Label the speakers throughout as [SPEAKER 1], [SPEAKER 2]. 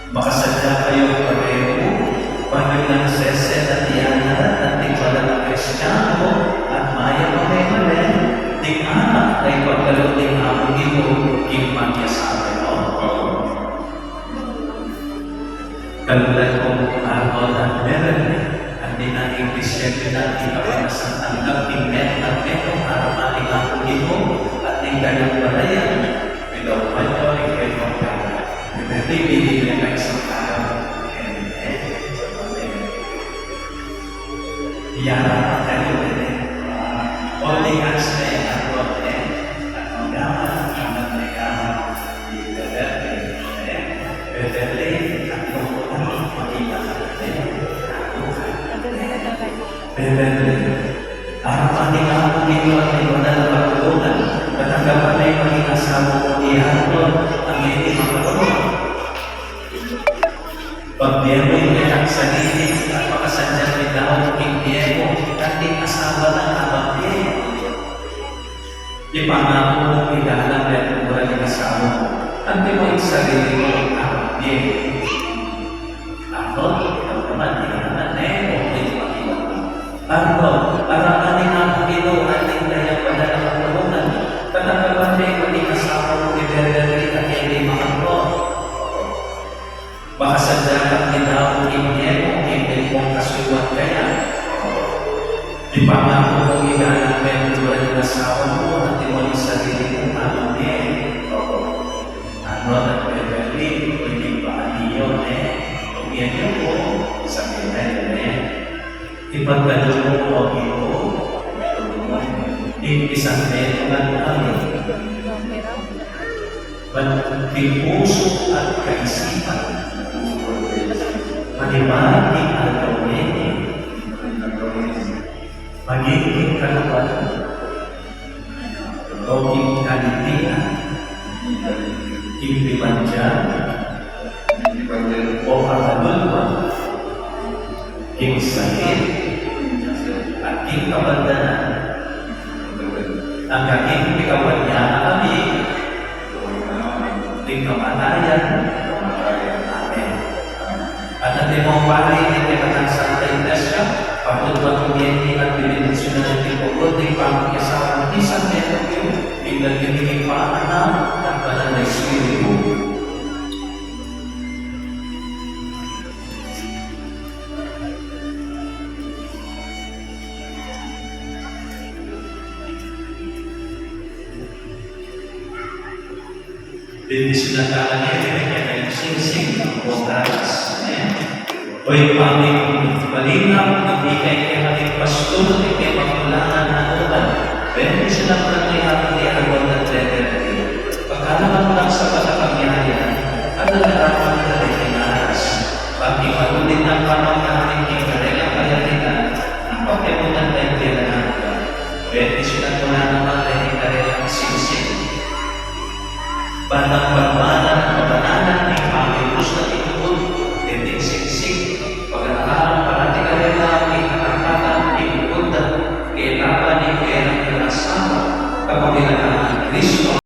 [SPEAKER 1] Makasadya kayo pareho, Panginoon Sese at Diana at tingwala na Kristiyano at maya pamemalen, ting anak ay pagkaluting among ito, kimpan niya sa akin. Kalulan kong araw at meron at dinaing Kristiyan na ipapanasan ang nagpinmet at metong araw ating among ito at ting kanyang balayan. Bilaw pa nyo ay kayo magkala. Pinatibili niya kayo sa araw. Yara pa kayo din. Holding hands na yan ang rote. At ang gaman, kamat na gaman. Bebele, at lungkot, makita ka natin. Bebele, araw ating ako dito at may wala na pagtulungan. Matanggapan ay maging asawa ko iyan doon ang hindi makapagod. Pag-Diego yung ilang sarili at makasadyan may daon king Diego at ting asawa ng abang Diego. Ipangako mong igalang at mura ng asawa mo at di mo yung sarili mo ang abang Diego. Ako, ikaw naman, ikaw naman, okay, makiwan mo. Ako, aramanin ang Pino at ting dayang wala na pagtulungan. Tanagapan may maging asawa mo ni Bebele at hindi makapagod. Makasadya at nidawang Diego, hindi mong kasuwat kaya. Ipangako mong igalang mentura ng asawa mo at timon yung sarili mong amang Diego. Ano na Bebele, hindi pa aliyon Kung yan yun po, sabihin na yun Ipagdalo mo o ito, isang meto ng amin. Banting puso at kaisipan. Manimaling ang gawin. Magiging kalupan. O kalitian. Impimandian. O kabalulwan. King sakit. At king kabandanan. Ang kaking pikawan niya kami. King kamatayan. Amen. At natin mong pari ay kailangan sa Santa Iglesia, pagtutwa kong yenti at binidisyon na natin pagod, ay pangkiasawa ng isang metro yun, tingnan yung paanan at banal na Espiritu. Bendisyon na kala niya, sing-sing o taras. O'y panging malinaw, hindi kayo ating pastor, hindi kayo magkulangan ng ulan. Bendisyon na kala niya ating diagod at letter. Pagkalaman mo lang sa pagkapangyarihan, at nalarapan na rin kinaras. Pag-ipagulit ng pamangyaring kikarelang kayaritan, ang pagkimutan tayo kailangan ka. Bendisyon na kala naman rin kikarelang sing-sing. Batang pagmana ng kabananan ay pangilus na ituod, hindi siksik, pag-aaral parati ka rin namin nakakatan, ituod na kailangan ni kaya ng kinasama kapag kailangan ng Kristo.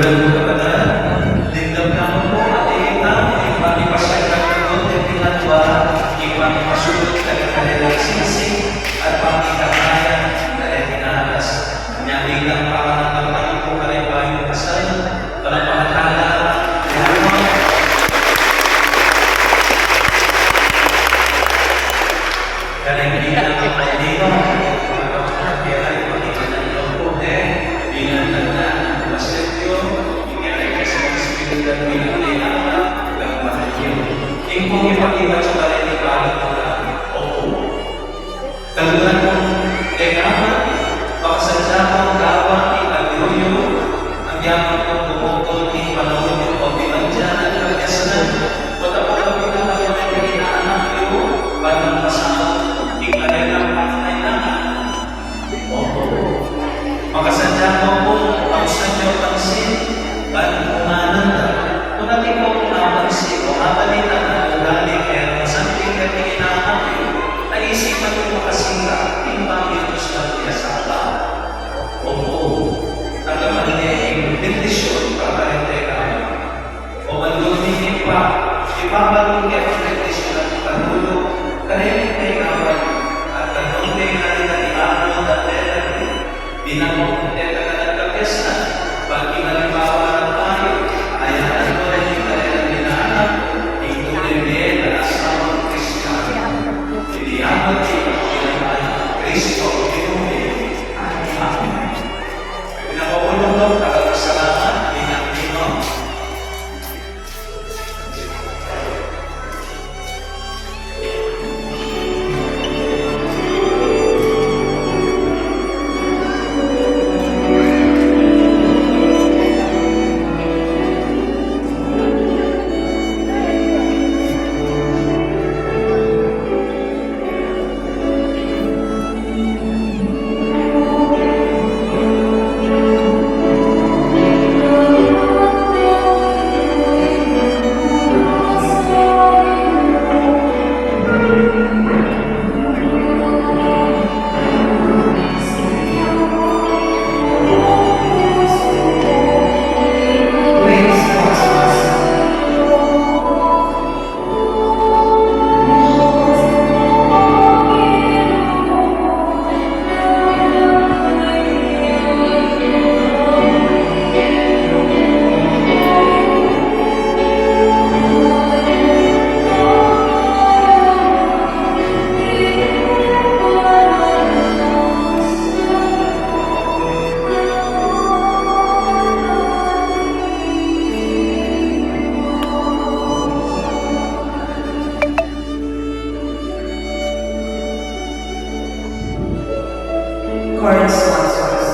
[SPEAKER 1] Katulad mo kapatid, lindam na mo po at ikita, ipanipasyal na kagot at pinatwa, ipanipasulot na kanilang sinisig at pangitakayan na etinalas. Nyabilang pakanatapan po kalibayong kasal, para pakatala, karena hindi lang ang pagdiba, kaya ay pakikita ng loob bilang tanda ng pasensyo, ikilay ka sa mga spiritual bilang nilala, ng mahal yun. Kung ipag-iba sa kalinipala mo na, oo. Kalunan mo, kailangan, pakasadya mo ang gawa ni Abiroyo, ang yaman mo bumukol ni panahon yung pagbilandya at kagyasanan, patapos ang pinalaman ng kinaanak nyo, panang masama, ikilay ng pangailangan. Oo. Makasadya mo po ang sadyo pansin, at umananda. Kung natin po napansin o mapalitan na ugali kaya ng something na pinahapin, naisipan mo makasira, timbang ito sa piyasala. Oo. Nagaman niya yung bendisyon para hindi ka. O malunin pa, ipabalong niya ang bendisyon at pagulog, kaya hindi ka at ang hindi nga rin na iapon at binamok ng teta ka nagkapyesta, pag kinalibawa ng tayo, ayahan mo rin yung kanilang binahanap, ituloy niya na asamang Kristiyano. Hindi amat yung kailangan Kristo, Pinoy. Amen. Pinapapulong nakakasalamat, pinag-inom.
[SPEAKER 2] Current sponsors.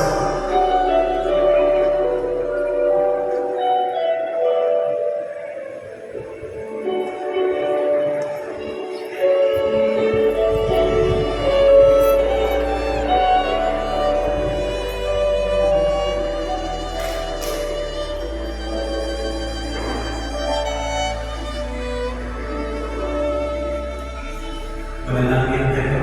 [SPEAKER 1] Manalangin kayo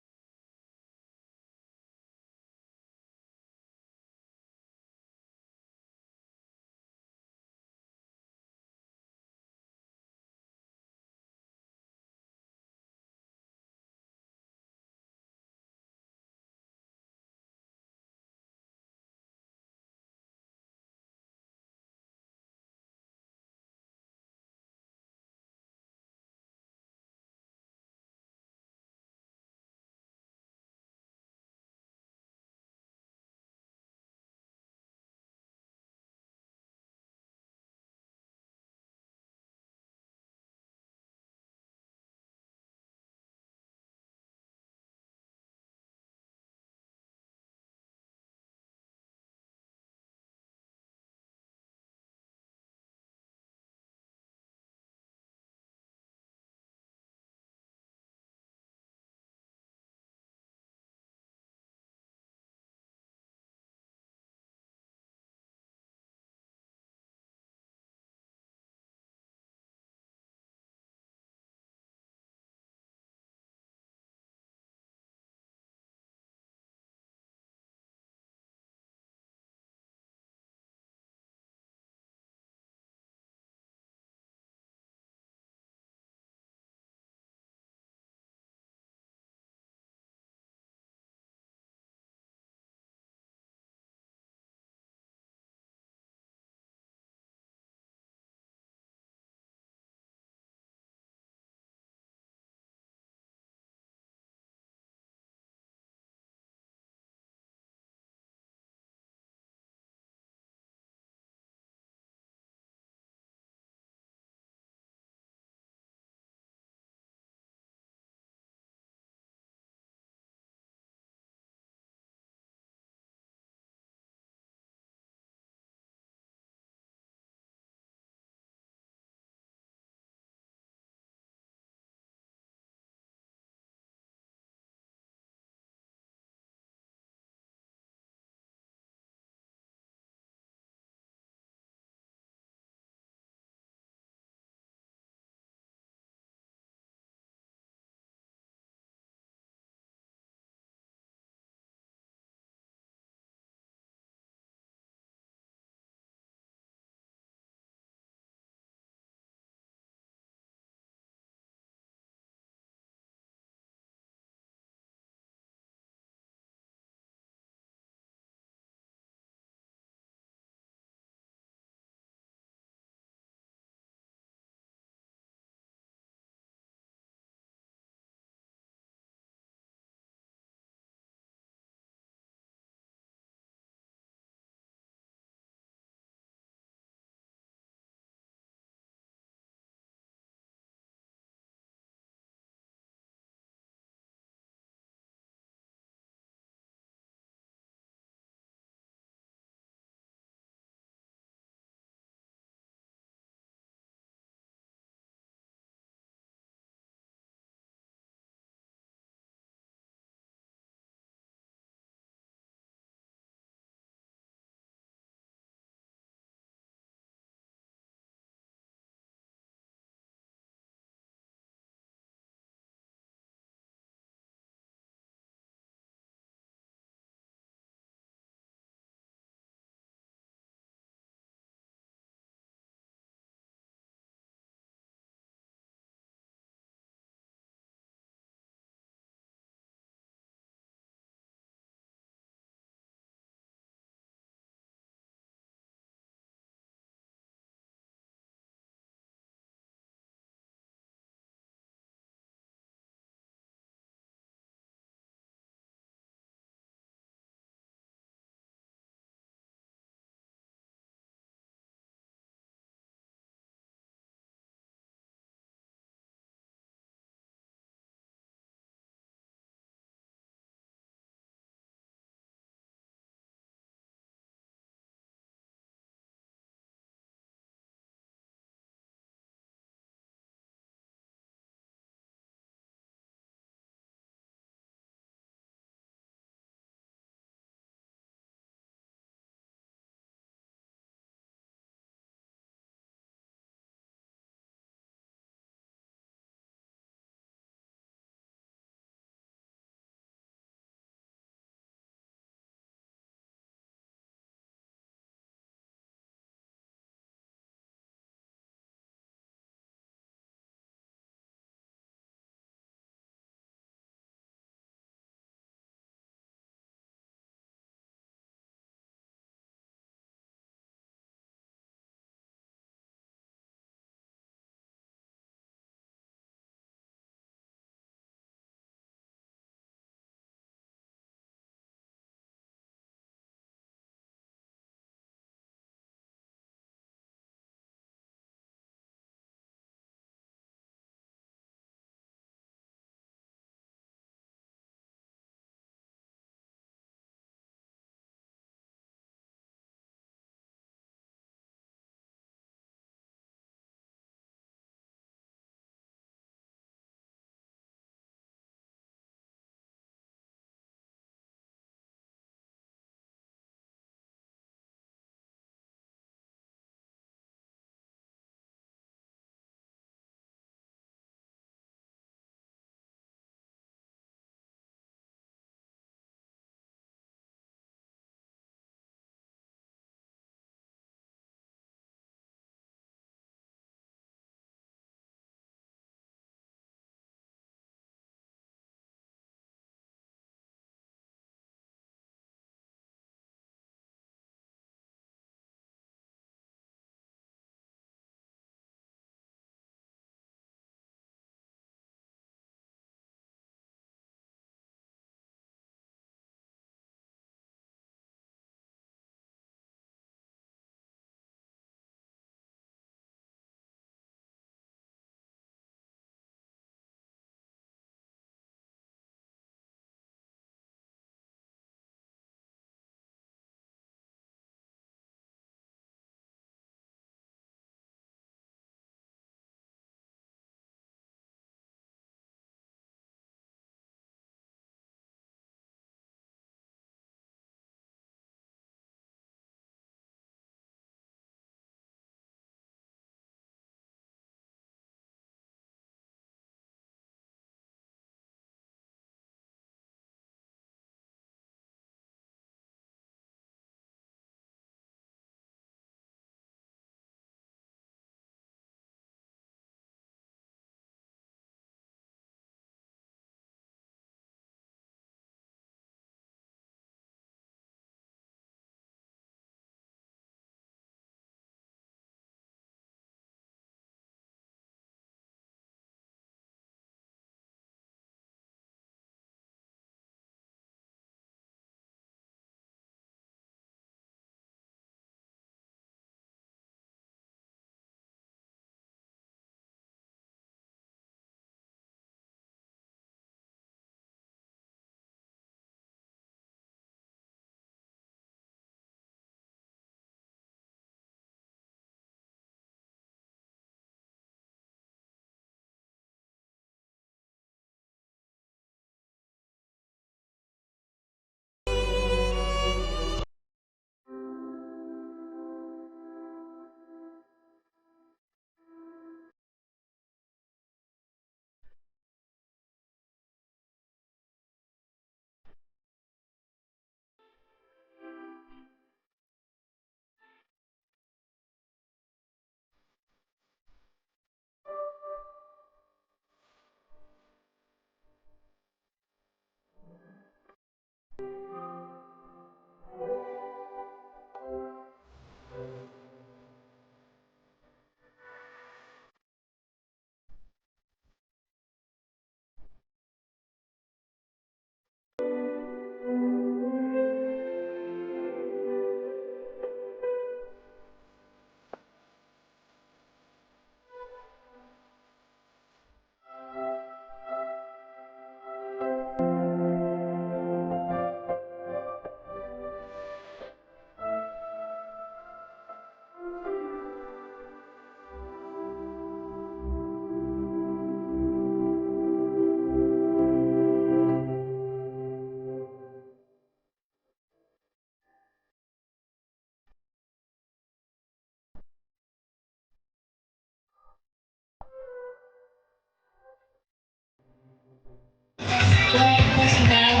[SPEAKER 3] Well, kasi daw,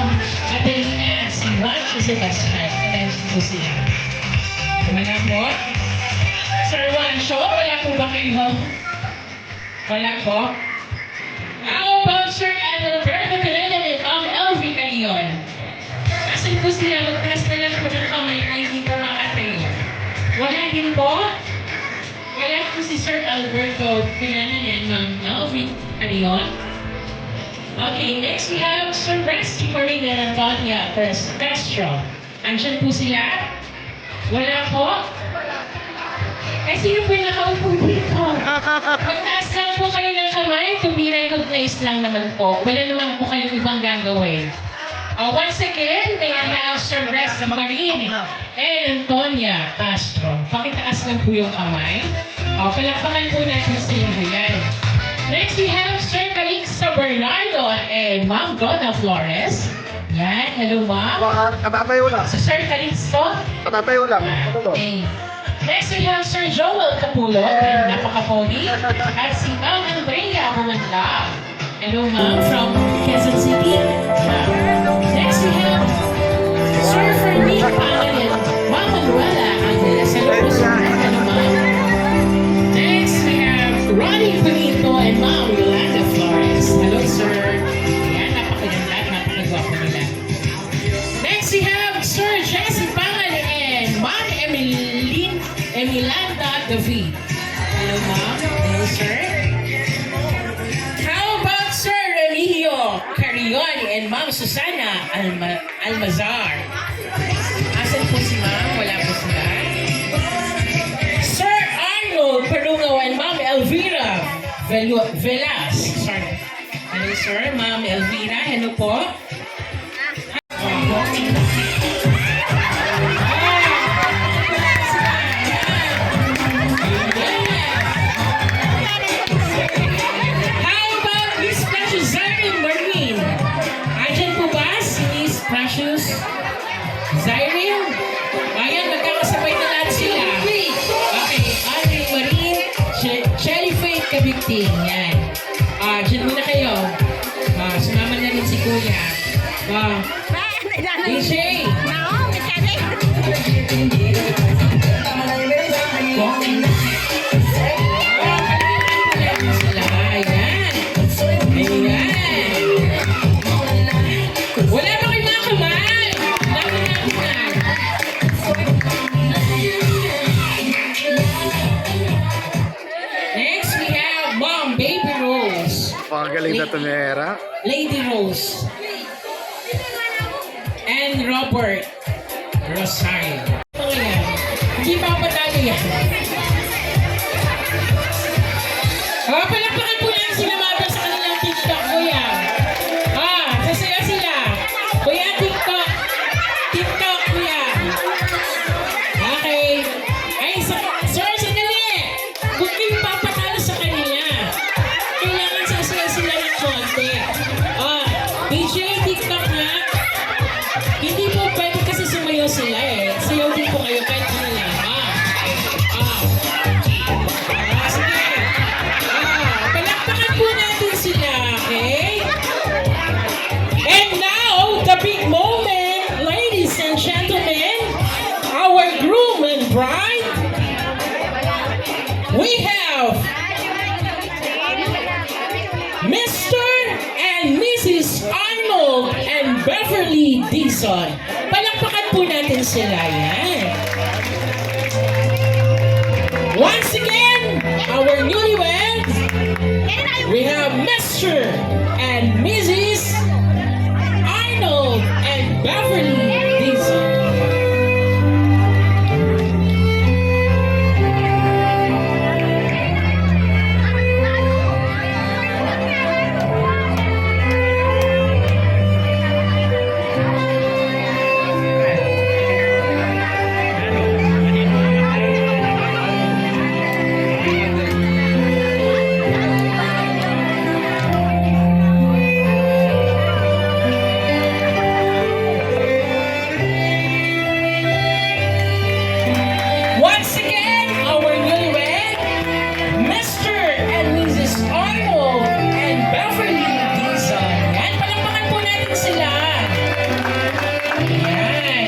[SPEAKER 3] atin si Juan Jose Pascual. Atin po siya. Wala po? Sir Juan Show, wala po ba kayo? Wala po? How about Sir Alberto Calenda with LV Carion? Asan po sila? Magtaas na lang po ng kamay na hindi po makatayo. Wala din po? Wala po si Sir Alberto Calenda and Ma'am LV Carion. Okay, next we have Sir Rusty Marina and Antonia Castro. Andiyan po sila? Wala po? Eh, sino po yung nakaupo dito? Magtaas lang po kayo ng kamay to be recognized lang naman po. Wala naman po kayong ibang gagawin. Once again, may I have Sir Rusty Marina and Antonia Castro. Pakitaas lang po yung kamay. Palakpakan po natin sa inyo yan. Next, we have Sir Calixto Bernardo and Ma'am Donna Flores. Yan, hello Ma'am.
[SPEAKER 4] Katatayo lang.
[SPEAKER 3] So, Sir Calixto.
[SPEAKER 4] Katatayo lang.
[SPEAKER 3] Okay. Next, we have Sir Joel Capulo. Napaka-pogi. At si Ma'am Andrea Bumanla. Hello Ma'am from Quezon City. Next, we have Sir Fermin Pangalan. Ma'am Manuela Angeles. Hello po Sir. Hello Ma'am. Next, we have Ronnie Benito and Ma'am Yolanda Flores. Hello, sir. Yan, napakaganda at napakagwapo nila. Next, we have Sir Jesse Pangan and Ma'am Emilanda David. Hello, Ma'am. Hello, sir. How about Sir Remigio Carion and Ma'am Susana Almazar? Asan po si Ma'am? Wala po sila. Sir Arnold Perungaw and Ma'am Elvira Velas. Sorry. Hello, sir. Ma'am Elvira. Hello po. How about Miss Precious Zaire Marine? Ayan po ba si Miss Precious Zaire? Ayan, magkakasabay na lahat sila. Okay, Andre Marine, Shelly Faith Kabigting. Yan. Diyan muna kayo. Sumama na rin si Kuya. DJ! Sila. Ayan. Ayan. Wala ba kayo mga kamay? Next, we have Mom Baby Rose.
[SPEAKER 4] Pagaling na tumera.
[SPEAKER 3] Lady Rose. And Robert Rosario. Ito yan. Hindi pa patalo yan. Palakpakan po lang sila mga sa kanilang TikTok, kuya. Sasaya sila. Kuya, TikTok. TikTok, kuya. Okay. Ay, sir, sandali. Huwag kayong papatalo sa kanila. Kailangan sasaya sila ng konti. DJ, TikTok na. Hindi po pwede kasi sumayaw sila eh. Sayaw din po kayo kahit ano lang. Sige. Palakpakan po natin sila, okay? And now, the big moment, ladies and gentlemen, our groom and bride, we have Mr. and Mrs. Arnold and Beth Beverly Dizon. Palakpakan po natin sila. Yan. Once again, our newlyweds, we have Mr. and Mrs. Arnold and Beverly Dizon. Once again, our newlywed, Mr. and Mrs. Arnold and Beverly Dizon. Yan, palakpakan po natin sila. Yan.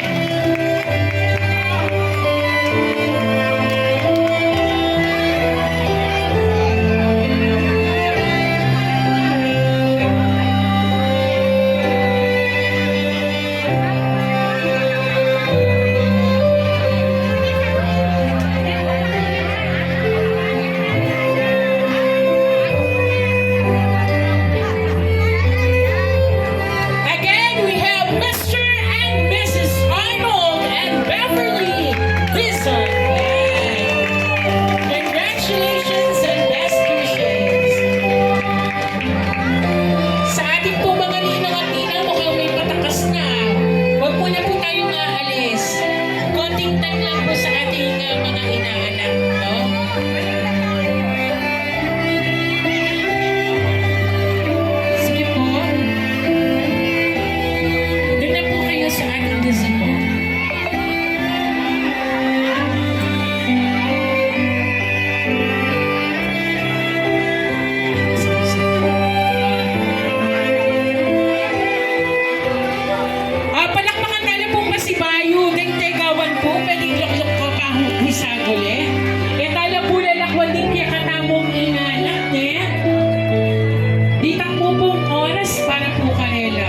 [SPEAKER 3] Again, we have Mr. and Mrs. Arnold and Beverly Dizon. Yan. Congratulations and best wishes. Sa ating po mga ninang at ninang mukhang may patakas na. Huwag po na po tayong aalis. Konting time lang po sa ating mga inaanak. No? Sige po. Doon na po kayo sa ating disiko. Palakpakan na lang po masibayo. Dagdagawan po. Pwedeng luklok ko pa hisaguli. E tala po lalakwan din kaya katamong inanak niya. Di takbo pong oras para po kanila.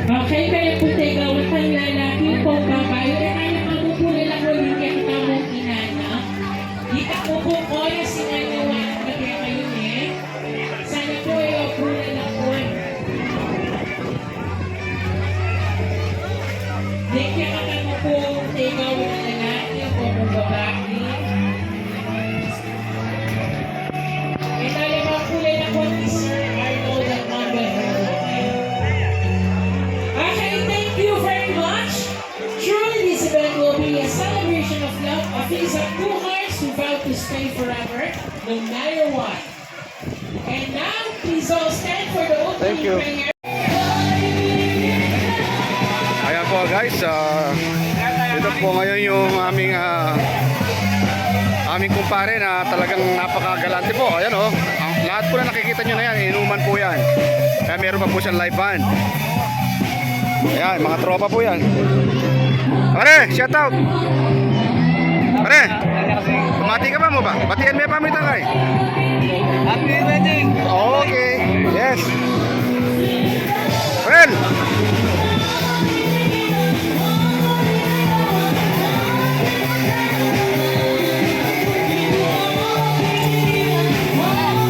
[SPEAKER 3] Okay, kaya po tayo pang lalaki po babae. E tayo magupulan ako din kaya katamong inanak. Di takbo pong oras sinagawa at kaya kayo eh. Sana po ay wapulan ako. Di kaya katamo po tayo ng lalaki o ng babae. E tayo magupulan ako ni Sir Arnold at Mama Herman. Okay, thank you very much. Truly, this event will be a celebration of love, a feast of two hearts who vow to stay forever, no matter what. And now, please all stand for the
[SPEAKER 4] Thank
[SPEAKER 3] opening
[SPEAKER 4] you.
[SPEAKER 3] prayer.
[SPEAKER 4] Ayan po guys, ito po ngayon yung aming kumpare na talagang napakagalante po. Ayan oh, lahat po na nakikita nyo na yan, inuman po yan. Kaya meron pa po siyang live band. Ayan, mga tropa po yan. Pare, shout out! Pare, tumati ka pa mo ba? Batian mo yung pamitan ka eh.
[SPEAKER 5] Happy wedding!
[SPEAKER 4] Okay, yes. Well,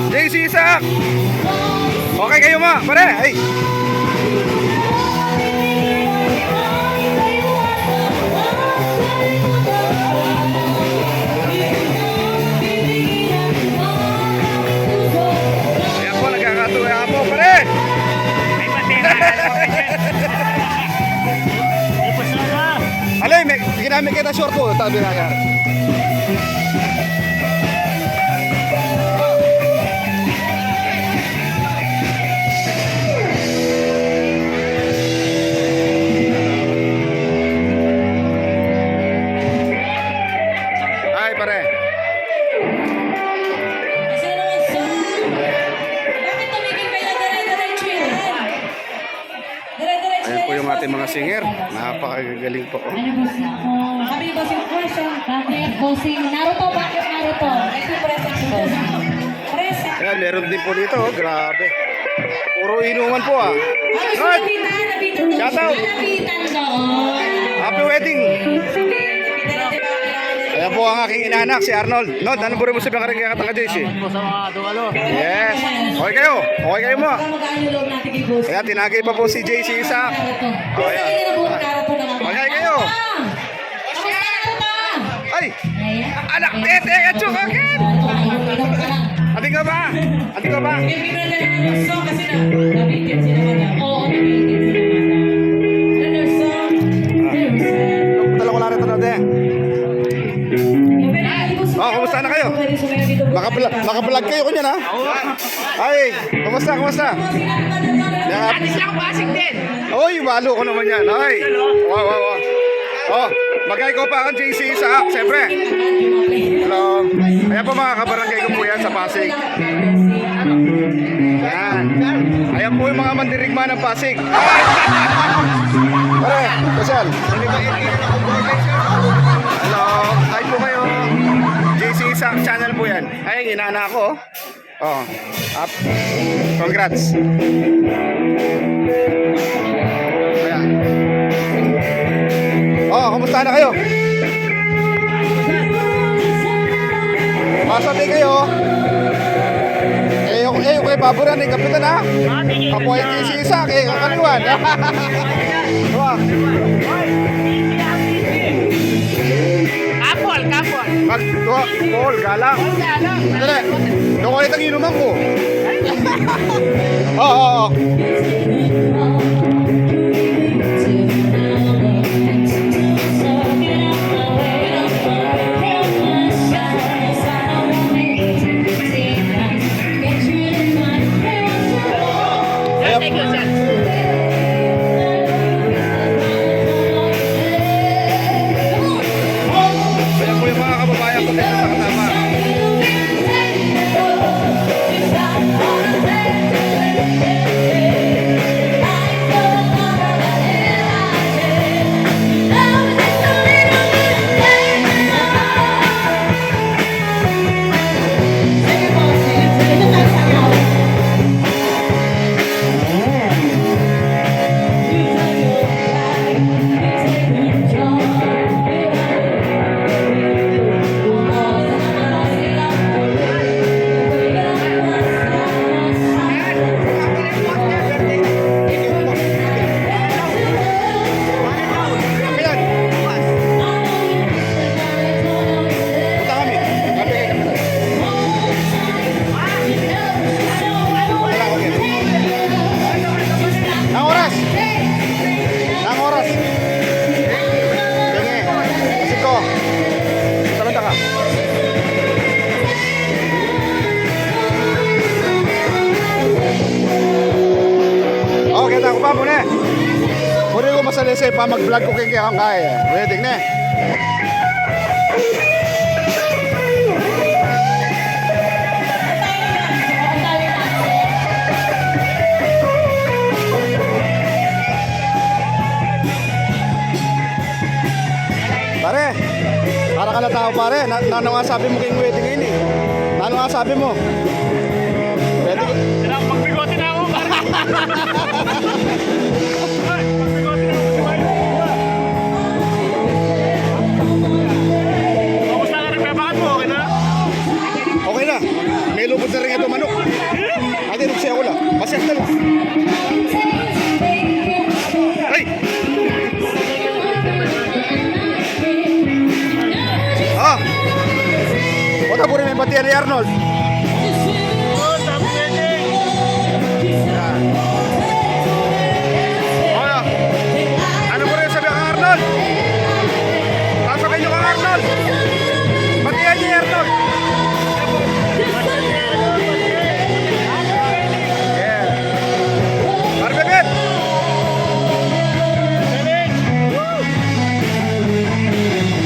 [SPEAKER 4] JC Isaac. Okay kayo ma, pare. Ay. Ayan po, nagkakatuwa po, pare.
[SPEAKER 5] May patira ka lang ako dyan. May pasama.
[SPEAKER 4] Alay, ginamit kita short po, tabi na yan. Ay, pare.
[SPEAKER 2] Bakit tumigil kayo? Dire-diretso yan. Dire-diretso
[SPEAKER 4] Ayan po yung ating mga singer. Napakagaling po.
[SPEAKER 3] Ano bossing? Sabi bossing question. Bakit bossing? Naruto, bakit Naruto? Ito present si bossing. Present.
[SPEAKER 4] Ayan, meron din po dito. Oh. Grabe. Puro inuman po ah. Lord, shout out.
[SPEAKER 3] Napitan doon.
[SPEAKER 4] Happy wedding. Ayan po ang aking inaanak, si Arnold. Nod, ano po rin mo sabihin ka rin kaya katanga JC?
[SPEAKER 5] Po sa mga dumalo.
[SPEAKER 4] Yes. Okay kayo. Okay kayo mo.
[SPEAKER 2] Magkano yung loob natin kay boss?
[SPEAKER 4] Kaya tinagay pa po si JC Isaac. Oh, ayan. Okay kayo.
[SPEAKER 3] Kamusta Naruto?
[SPEAKER 4] Ay! Anak, tete, atso ka agad! Ati ka ba? Ati ka ba?
[SPEAKER 2] Kasi nabitin sila madam.
[SPEAKER 3] Oo, nabitin sila madam.
[SPEAKER 2] Another song.
[SPEAKER 4] Dala ko lang rin ito natin. Oh, kumusta na kayo? Naka-vlog kayo kunyan ha? Ay, kumusta, kumusta?
[SPEAKER 5] Alis lang pasig din.
[SPEAKER 4] Oy, walo ko naman yan. Ay, wow. Oh, magay ko pa ang JC sa siyempre. Hello. Ayan po mga kabarangay ko po yan sa Pasig. Ayan. Ayan po yung mga mandirigma ng Pasig. Pare, Kasal. Hello. Hi po kayo. JC sa channel po yan. Ay, inaana ko. Oh. Up. Congrats. Ayan. Oh, kumusta na kayo? Masati kayo. Yung kay Baburan, yung kapitan ha? Kapoy yung si Isaac, kakaliwan. Diba?
[SPEAKER 5] Kapol.
[SPEAKER 4] Paul, galang. Dali, doon ko ulit ang inuman ko. Oo. Ayan po yung mga kababayan ko dito sa kasama. Ayan. Punta kami. Kape kayo kami. Wala, okay. Nang oras. Tingin. Siko. Salanta ka. Okay, tako pa muna. Pwede ko masalisay pa mag-vlog ko kaya kang kaya. Wedding na. Pare, para ka na tao pare. Nano nga sabi mo kayong wedding ngayon eh. Nano nga sabi mo? Wedding.
[SPEAKER 5] Sila magbigote na ako. Kamusta ka rin kabakan mo? Okay na?
[SPEAKER 4] Okay na. May lubot na rin ito manok. Ate, nagsiya ko lang. Masyak na lang. Ay! Ah! Wala po rin may batiyan ni Arnold.
[SPEAKER 5] Oh, sabi wedding.
[SPEAKER 4] Yan. Oh, ano po rin sabi kang Arnold? Sasabihin nyo kang Arnold. Batiyan niya Arnold. Yeah. Barbebet!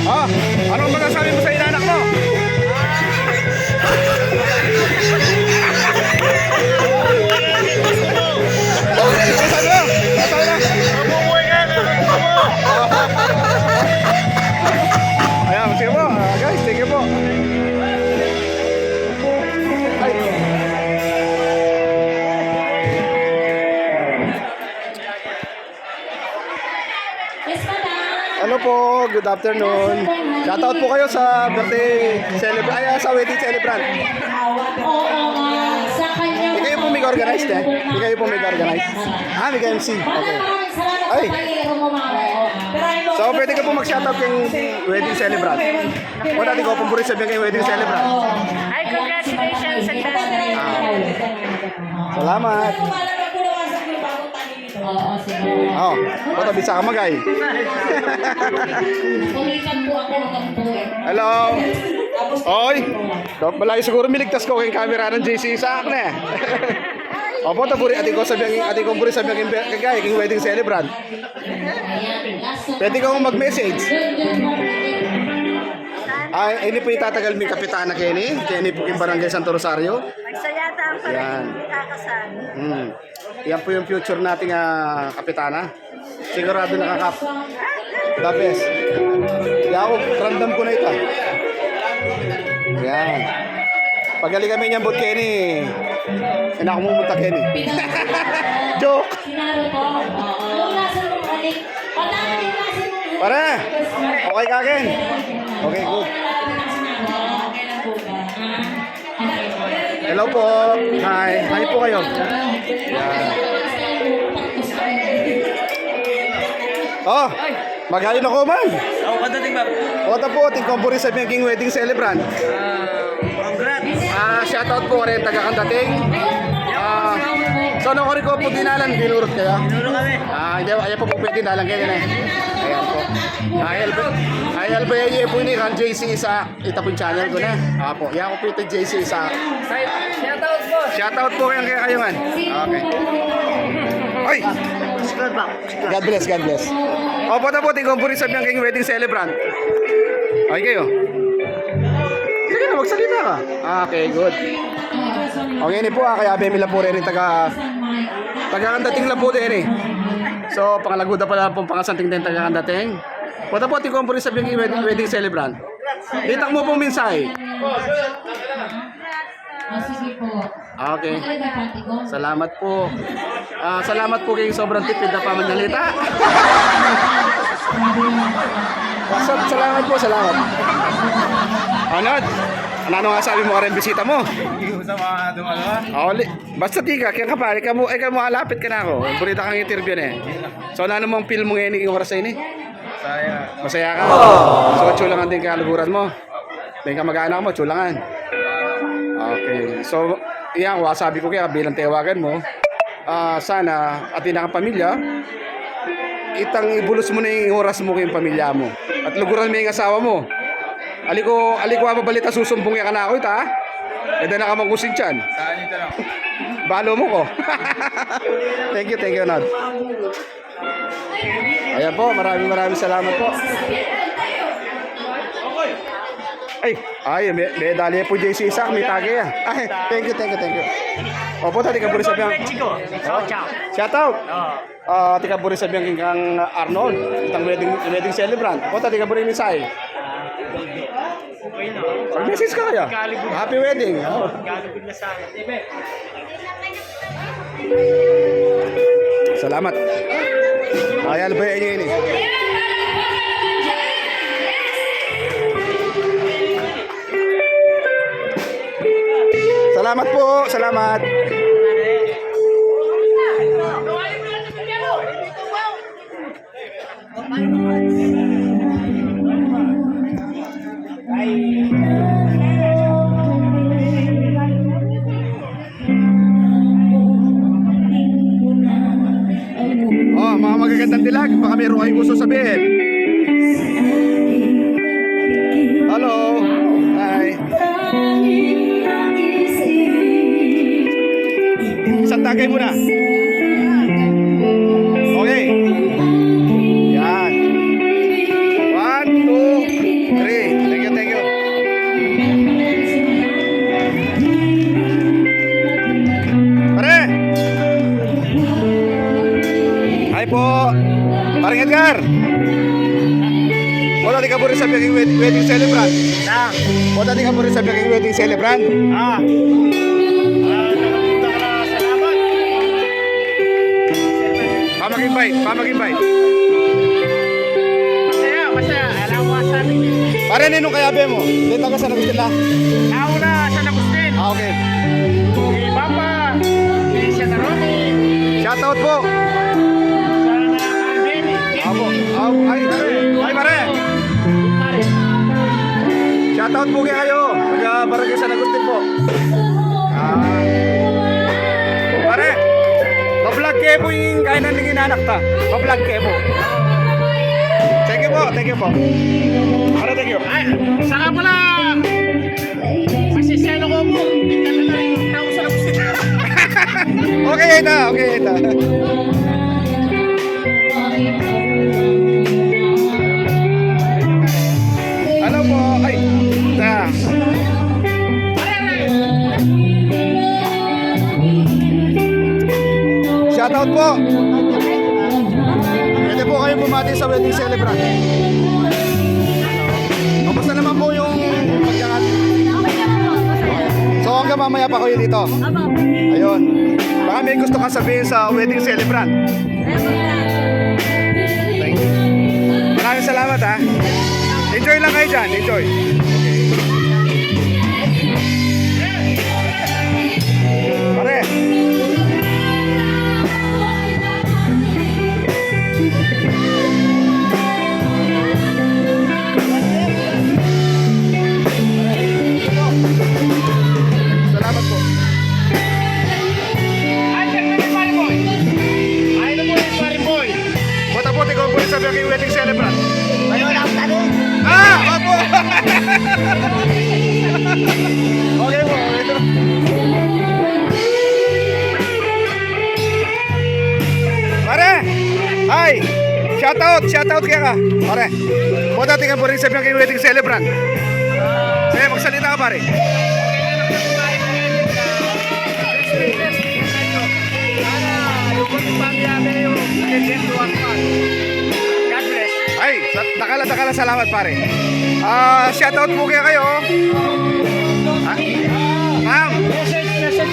[SPEAKER 4] Ah, anong masasabi mo sa inanak mo? Masasabi mo? Masasabi mo?
[SPEAKER 5] Mabubuhay ka na.
[SPEAKER 2] Yes, madam.
[SPEAKER 4] Hello po, good afternoon. Shoutout po kayo sa birthday sa wedding celebrant.
[SPEAKER 2] Oo nga. Sa kanya.
[SPEAKER 4] Hindi kayo po may organize eh. Hindi kayo po may organize. Ah, may MC. Okay. Ay. So, pwede ka po mag-shoutout kay wedding celebrant. O dati ko pong sabihin kay wedding celebrant.
[SPEAKER 3] Ay, congratulations sa dami.
[SPEAKER 4] Salamat.
[SPEAKER 2] Oo, sige.
[SPEAKER 4] Oh, o bisa ka magay.
[SPEAKER 2] Kulitan po ako ng buhay.
[SPEAKER 4] Hello. Oy. Malayo siguro miligtas ko kay camera ng JC sa akin eh. Opo, taburi ati ko puri sabihin kay wedding celebrant.
[SPEAKER 2] Ayan, last
[SPEAKER 4] Pwede ka mag-message. Ay, ini po itatagal mi Kapitana Kenny. Kenny po yung Barangay Santo Rosario.
[SPEAKER 3] Magsayata ang
[SPEAKER 4] Yan.
[SPEAKER 3] kakasal.
[SPEAKER 4] Yan po yung future nating Kapitana. Sigurado nakakap. The best. Yaw, random ko na ito. Yan. Pagali kami niyang bot Kenny. Ina ako mumunta Kenny. Joke.
[SPEAKER 2] Sinaro ko. Yung nasa mong alik. Pagdating yung nasa mong
[SPEAKER 4] Pare. Okay ka Ken? Okay, good.
[SPEAKER 2] Okay lang po ba?
[SPEAKER 4] Hello po. Hi. Hi po kayo. Yan. Oh, maghayon ako man.
[SPEAKER 5] Ako kadating ba?
[SPEAKER 4] Oto po, tingkong puri sa king wedding celebrant.
[SPEAKER 5] Congrats.
[SPEAKER 4] Shoutout po rin taga-kandating. So, nung ko po dinalan, binurot kayo.
[SPEAKER 5] Tinuro kami.
[SPEAKER 4] Hindi, ayaw po po pwede dinalan kayo na. Ayan po. Ayal ba po ini kan JC sa itapon channel ko na. Po, yan ko po ito JC sa.
[SPEAKER 5] Shoutout po.
[SPEAKER 4] Shoutout po kayo man. Okay. Oy! God bless, God bless. Opo na po, tingkong puri sa king wedding celebrant. Okay kayo? Sige na, magsalita ka. Okay, good. Okay ni po kaya Bemila po rin taga-kandating lang po din eh. So, pangalaguda pala pong pangasanting din taga-kandating. Punta po, tingkong po rin sa wedding celebrant. Itak mo pong mensahe.
[SPEAKER 2] Sige po.
[SPEAKER 4] Okay. Salamat po. Salamat po kayong sobrang tipid na pamanalita. Salamat po, salamat. Ano nga sabi mo ka rin bisita mo?
[SPEAKER 5] Hindi ko sa mga dumalawa.
[SPEAKER 4] Basta di ka, kaya kapari ka mo, malapit ka na ako. Burita kang interview na eh. So, ano mong film mo ngayon yung oras na ini?
[SPEAKER 5] Saya.
[SPEAKER 4] Masaya ka? So, chulangan din kaluguran mo? May kamag-anak mo, chulangan? Okay. So, yan, sabi ko kaya bilang tewagan mo, sana atin ang pamilya, itang ibulos mo na yung oras mo kayong pamilya mo. At luguran mo yung asawa mo. Aliko mabalita susumbong ya ka na ako ita. Eda na ka magkusin dyan.
[SPEAKER 5] Saan ito lang?
[SPEAKER 4] Balo mo ko. Thank you, Nad. Ayan po, maraming salamat po. May dali po JC Isak, may tagay ah. Thank you. Opo, tadi ka buri sabihan.
[SPEAKER 5] Chico. Ciao.
[SPEAKER 4] Shout out. Tika buri sabihan kang Arnold, itang wedding celebrant. Opo, tadi ka buri misay.
[SPEAKER 5] Okay na.
[SPEAKER 4] Pag-message ka kaya. Happy wedding.
[SPEAKER 5] Galupin na sa akin.
[SPEAKER 4] Salamat. Ayal ba ini? Salamat po, salamat. Mga magagandang dilag, baka mayroon kayong gusto sabihin. Hello. Hi. Isang tagay muna. Okay. Yan. 1, 2, 3. Thank you. Pare. Hi po. Parang Edgar. Wala di ka po rin sabi ang wedding celebrant. Wala di ka po rin sabi ang wedding celebrant.
[SPEAKER 5] Nakapunta ka na. Salamat.
[SPEAKER 4] Pamag-invite. Pare, ninong kayabe mo? Hindi, taga San Agustin la.
[SPEAKER 5] Nauna sa Agustin.
[SPEAKER 4] Ah, okay.
[SPEAKER 5] Si Papa. Si Siataroni.
[SPEAKER 4] Shoutout po.
[SPEAKER 5] Sa Baby.
[SPEAKER 4] Apo. Ay, pare. Shoutout po kayo. Taga Barangay San Agustin po. Pare, pa-vlog kayo po yung kainan ng inanak ta. Pa-vlog kayo po. Thank you po, thank you po. Pare, thank you.
[SPEAKER 5] Ay, saka pala. Masiseno ko mo. Tingnan na lang yung tao sa Agustin.
[SPEAKER 4] Okay, ito, okay, ito. Ano po? Ay, ito. Shoutout po. Pwede po kayo bumati sa wedding celebrant. Kamusta naman po yung pagkakat? So hanggang mamaya pa kayo dito. Ayun. Baka may gusto kang sabihin sa wedding celebrant. Thank you. Maraming salamat ha. Enjoy lang kayo dyan. Enjoy. Pare. Salamat po.
[SPEAKER 5] Ay, yan na yung Paring Boy. Ay, na po yung Paring Boy.
[SPEAKER 4] Buta po, ikaw po rin sabi ang wedding celebrant.
[SPEAKER 5] Ayun, ang tanong.
[SPEAKER 4] Ah! Opo! Okay po. Pare! Hi! Shoutout kaya ka. Pare, buta tingnan po rin sabi ang wedding celebrant. Sige, magsalita ka pare.
[SPEAKER 5] God bless.
[SPEAKER 4] Ay, dakala salamat pare. Shoutout po kaya kayo. Ha? Ma'am,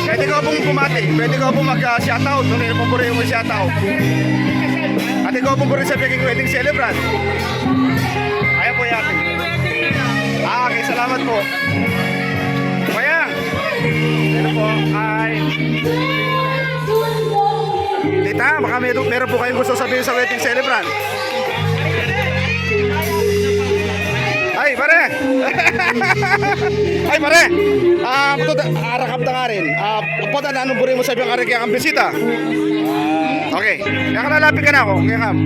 [SPEAKER 4] pwede ko pong bumati. Pwede ko pong mag-shoutout. Nung po rin yung shoutout. At ikaw pong rin sa pagiging wedding celebrant. Ayan po yate. Okay, salamat po. Kaya, ano po, ay... Tita, baka meron po kayong gusto sabihin sa wedding celebrant. Ay, pare! Ay, pare! Arakap na nga rin. Punta na anong burin mo sabi ang arik kaya kang bisita? Okay. Kaya ka nalapit ka na ako. Kaya kam.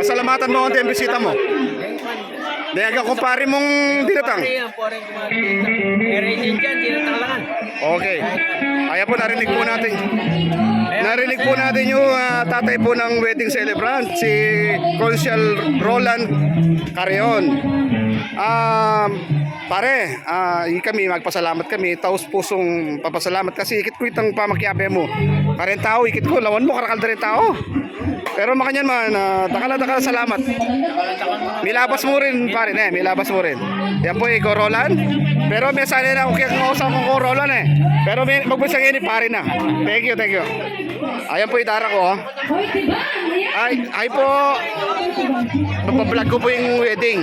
[SPEAKER 4] Pasalamatan mo ang bisita mo. Dahil kumpare mong dinatang. Okay. Kaya po narinig po natin. Narinig po natin yung tatay po ng wedding celebrant, si Consul Roland Carrion. Pare, kami magpasalamat kami, taos pusong papasalamat kasi ikit ko itang pamakyabe mo. Karen tao, ikit ko, lawan mo, karakal rin tao. Pero makanyan man, takala salamat. Milabas mo rin pare, milabas mo rin. Yan po ikaw Roland. Pero may sana na okay kung usap ko Roland eh. Pero may magbusang ini pare na. Thank you. Ayan po itara ko. Oh. Ay po. Papablog ko po yung wedding.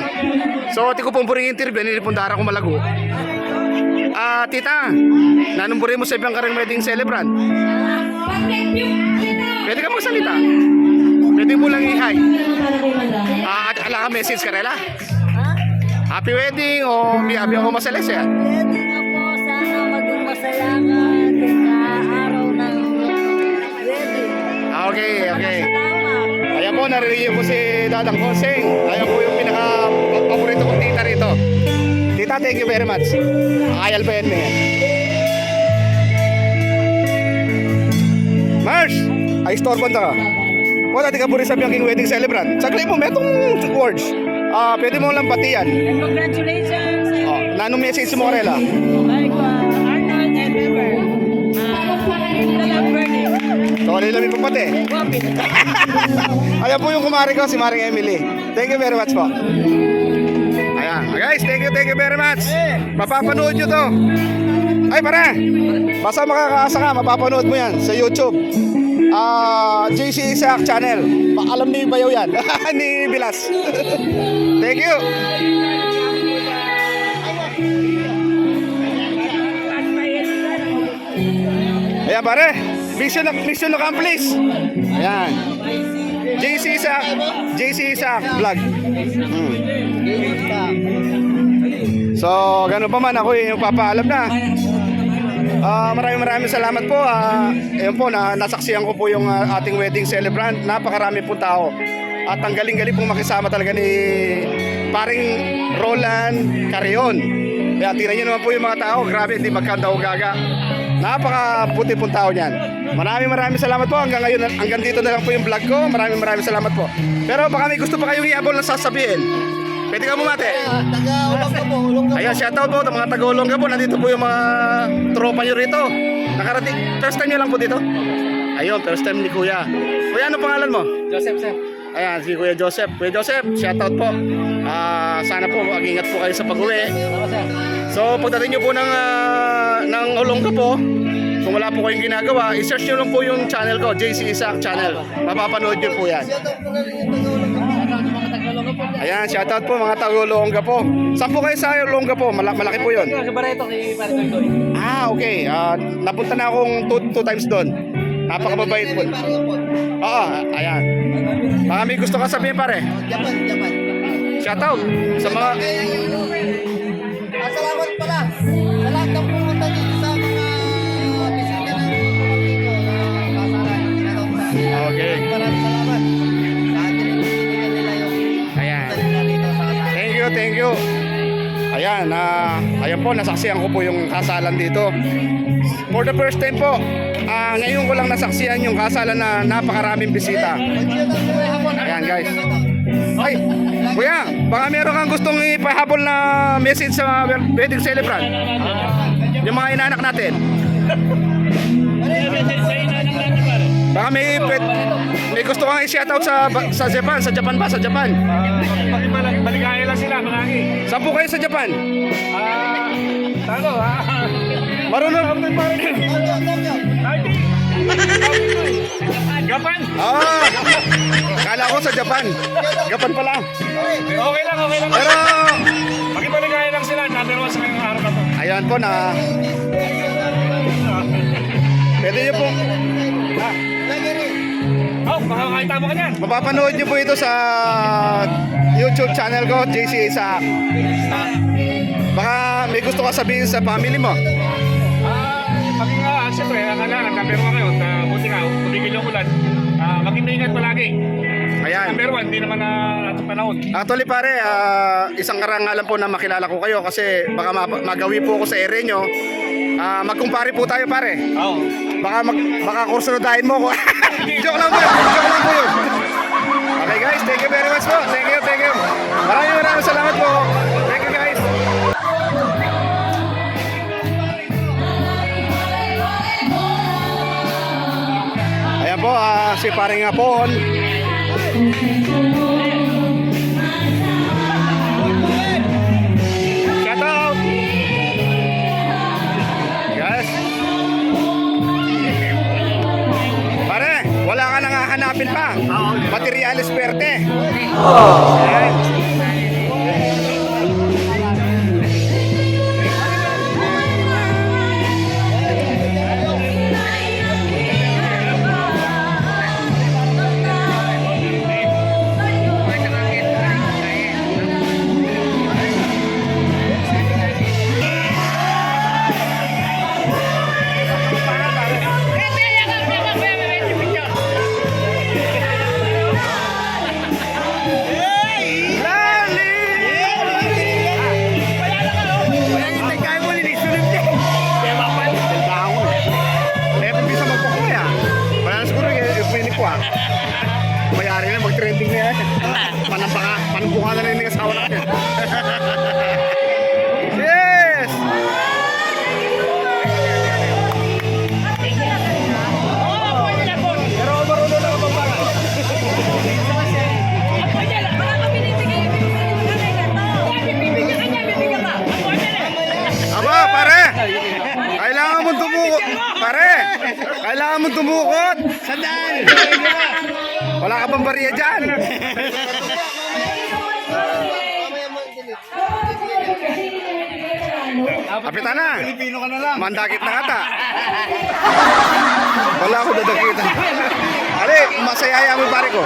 [SPEAKER 4] So ati ko pong puring interview, nilipundara ko malago. Tita, nanumburin mo sa ibang karang wedding celebrant. Pwede ka magsalita. Pwede mo lang i-hi. Ala ka message ka rela? Happy wedding o happy ako masalis ya?
[SPEAKER 2] Wedding ako, sana maging masaya ka sa araw ng wedding.
[SPEAKER 4] Okay.
[SPEAKER 2] Salamat.
[SPEAKER 4] Ayan po, narinig po si Dadang Konseng. Ayan po yung pinaka-paborito kong tita rito. Tita, thank you very much. Ayal pa yan mo yan. Mars! Ay, store punta ka. O, dati ka po rin sabi ang king wedding celebrant. Sagli mo, may itong words. Pwede mo lang batiyan.
[SPEAKER 2] Congratulations.
[SPEAKER 4] Nanong message mo, Karela?
[SPEAKER 2] Like Arnold and Ever.
[SPEAKER 4] Sorry lang yung pati. Ayan po yung kumari ko, si Maring Emily. Thank you very much po. Ayan. Guys, thank you very much. Mapapanood nyo to. Ay, pare. Basta makakaasa ka, mapapanood mo yan sa YouTube. JC Isaac channel. Alam ni Bayaw yan. Ni Bilas. Thank you. Ayan pare, mission accomplished. Ayan. JC Isaac vlog. So, ganun pa man ako yung papaalam na. Maraming salamat po. Ayun po, nasaksihan ko po yung ating wedding celebrant. Napakarami po tao. At ang galing-galing pong makisama talaga ni paring Roland Carrion. Kaya tingnan nyo naman po yung mga tao. Grabe, hindi magkandaw-gaga. Napakaputi pong tao niyan. Maraming salamat po. Hanggang dito na lang po yung vlog ko. Maraming salamat po. Pero baka may gusto pa kayong iabol na sasabihin. Pwede ka bumate.
[SPEAKER 5] Taga-Olongga po, Olongga.
[SPEAKER 4] Ayun, shoutout po mga taga-Olongga po. Nandito po yung mga tropa nyo rito. Nakarating. First time nyo lang po dito? Ayun, first time ni Kuya. Kuya, ano pangalan mo?
[SPEAKER 5] Joseph, sir.
[SPEAKER 4] Ayan, si Kuya Joseph. Kuya Joseph, shoutout po. Sana po mag-ingat po kayo sa pag-uwi. So, pagdating nyo po ng Olongga po, kung wala po kayong ginagawa, i-search nyo lang po yung channel ko, JC Isaac channel. Mapapanood nyo po yan. Ayan, shoutout po mga taga-Olongga po. Saan po kayo sa Olongga po? Malaki po yun.
[SPEAKER 5] Sa Barreto, kay Pare Toy.
[SPEAKER 4] Okay. Napunta na akong two times doon. Napakababait po. Oo, ayan. Baka may gusto ka sabihin pare.
[SPEAKER 5] Japan.
[SPEAKER 4] Shoutout sa mga...
[SPEAKER 5] Salamat pala sa lahat ng pumunta dito sa mga bisita ng pamangkin ko na kasalan.
[SPEAKER 4] Okay.
[SPEAKER 5] Maraming salamat. Sa atin yung binibigyan nila yung
[SPEAKER 4] Ayan.
[SPEAKER 5] talina dito sa kasalan.
[SPEAKER 4] Thank you. Ayan, ayan po, nasaksihan ko po yung kasalan dito. For the first time po, ngayon ko lang nasaksihan yung kasalan na napakaraming bisita. Ayan guys. Ay, kuya, baka meron kang gustong ipahabol na message sa wedding celebrant. Yung mga inanak natin. Baka may gusto kang i-shoutout sa Japan. Sa Japan.
[SPEAKER 5] Maligaya lang sila, marami.
[SPEAKER 4] Saan po kayo sa Japan?
[SPEAKER 5] Talo, ha?
[SPEAKER 4] Marunong?
[SPEAKER 5] Japan?
[SPEAKER 4] Kala ko sa Japan. Japan pala.
[SPEAKER 5] Okay lang.
[SPEAKER 4] Pero,
[SPEAKER 5] Makipaligaya lang sila, number 1 sa ngayong araw na to.
[SPEAKER 4] ayan po na. Pwede nyo po.
[SPEAKER 5] Makakakita mo ka niyan.
[SPEAKER 4] Mapapanood nyo po ito sa YouTube channel ko, JC Isaac. Baka may gusto ka sabihin sa family mo.
[SPEAKER 5] Maging siyempre, kailangan, number 1 ngayon, buti nga, tumigil yung ulan. Maging maingat palagi.
[SPEAKER 4] Ayan.
[SPEAKER 5] Number 1, hindi naman na panahon.
[SPEAKER 4] Actually pare, isang karangalan po na makilala ko kayo kasi baka magawi po ako sa area nyo. Magkumpare po tayo pare.
[SPEAKER 5] Oo.
[SPEAKER 4] Baka kursunodahin mo ko. Joke lang po yun. Okay guys, thank you very much po. Thank you. Maraming salamat po. Thank you guys. Ayan po, si paring Apon. Shout out. Yes. Pare, wala ka nang hahanapin pa. Materialis perte. Ayan. Mayari na, mag-trending na yan. Panambuka na rin yung asawa natin. Yes! Pero marunong na kapag baka. Aba, pare! Kailangan mong tumukot. Pare! Kailangan mong tumukot. Sandal! Wala ka pang bariya dyan.
[SPEAKER 5] Mamaya mo delete.
[SPEAKER 4] Kapitana. Pilipino ka na lang. Mandakit na kata. Wala ako dadakita. Ale, masayaya mo pare ko.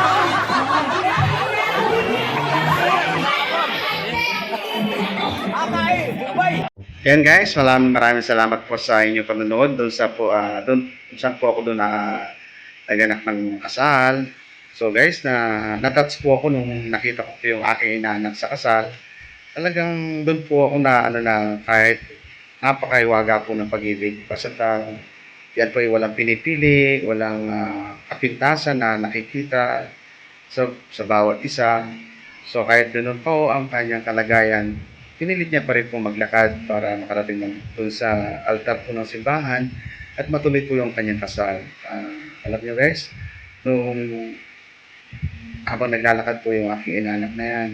[SPEAKER 4] Yan guys, maraming salamat po sa inyong panonood doon sa po doon saan po ako doon na naganak ng kasal. So guys, na-touch po ako nung nakita ko yung aking inaanak sa kasal. Talagang doon po ako na kahit napakaiwaga po ng pag-ibig. Basta yan po ay walang pinipili, walang kapintasan na nakikita sa bawat isa. So kahit doon po ang kanyang kalagayan, pinilit niya pa rin po maglakad para makarating doon sa altar po ng simbahan at matuloy po yung kanyang kasal. Alam niyo guys, nung habang naglalakad po yung aking inanak na yan,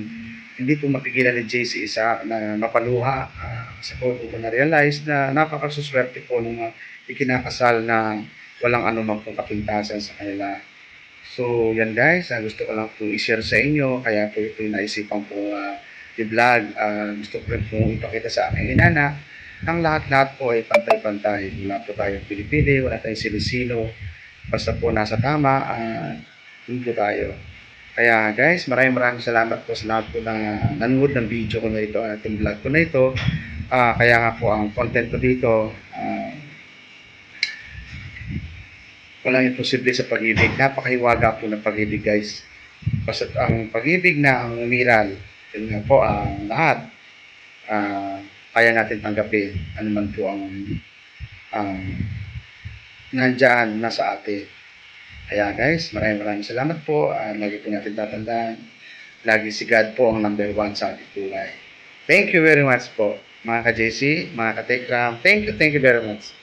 [SPEAKER 4] hindi po mapigilan ni JC isa na mapaluha. Kasi po na-realize na napakasuswerte po nung ikinakasal na walang anumang pong kapintasan sa kanila. So yan guys, gusto ko lang po i-share sa inyo, kaya po ito yung naisipan po i-vlog. Gusto ko rin po ipakita sa aking inanak ang lahat-lahat po ay pantay-pantay. Wala po tayong pinipili, wala tayong sinisino. Basta po nasa tama, yun po tayo. Kaya guys, maraming salamat po sa lahat po na nanonood ng video ko na ito, ating vlog ko na ito. Kaya nga po ang content ko dito, walang imposible sa pag-ibig. Napakahiwaga po ng pag-ibig guys. Basta ang pag-ibig na ang umiral, yun nga po ang lahat. Kaya natin tanggapin ano man po ang nandyan nasa atin. Kaya guys, maraming salamat po. Lagi po natin tatandaan. Lagi si God po ang number 1 sa ating buhay. Thank you very much po mga ka-JC, mga ka-Tekram. Thank you very much.